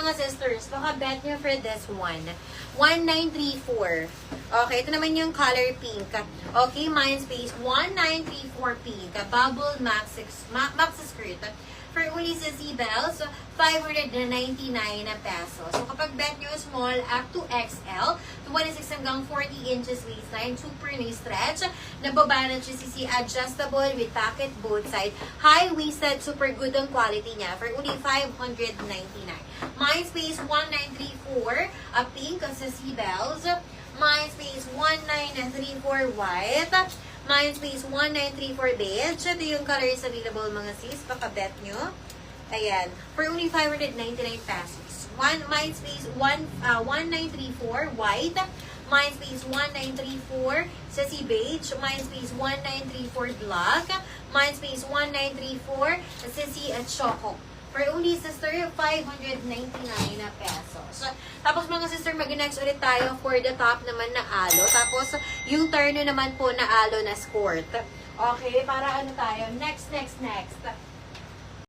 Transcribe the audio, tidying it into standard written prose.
mga sisters, baka bet nyo for this one. 1934. Okay, ito naman yung color pink. Okay, Mindspace 1934 pink. Bubble maxi skirt. For only sa Bells, 599 na pesos. So, kapag bet nyo small up to XL, 26 hanggang 40 inches waistline, super na stretch, nababa na si adjustable with pocket both side, high-waisted, super good ang quality niya for only 599. Mindspace 1934, pink sa Bells, Mindspace 1934 white, Mindspace 1934 beige. Ito yung colors available mga sis. Baka bet nyo. Ayan. For only 599 pesos. Mindspace 1934 white. Mindspace 1934 sa beige. Mindspace 1934 black. Mindspace 1934 sa choco. For only, sister, 599 na pesos. Tapos, mga sister, mag-next ulit tayo for the top naman na alo. Tapos, yung turn naman po na alo na skirt. Okay, para ano tayo? Next.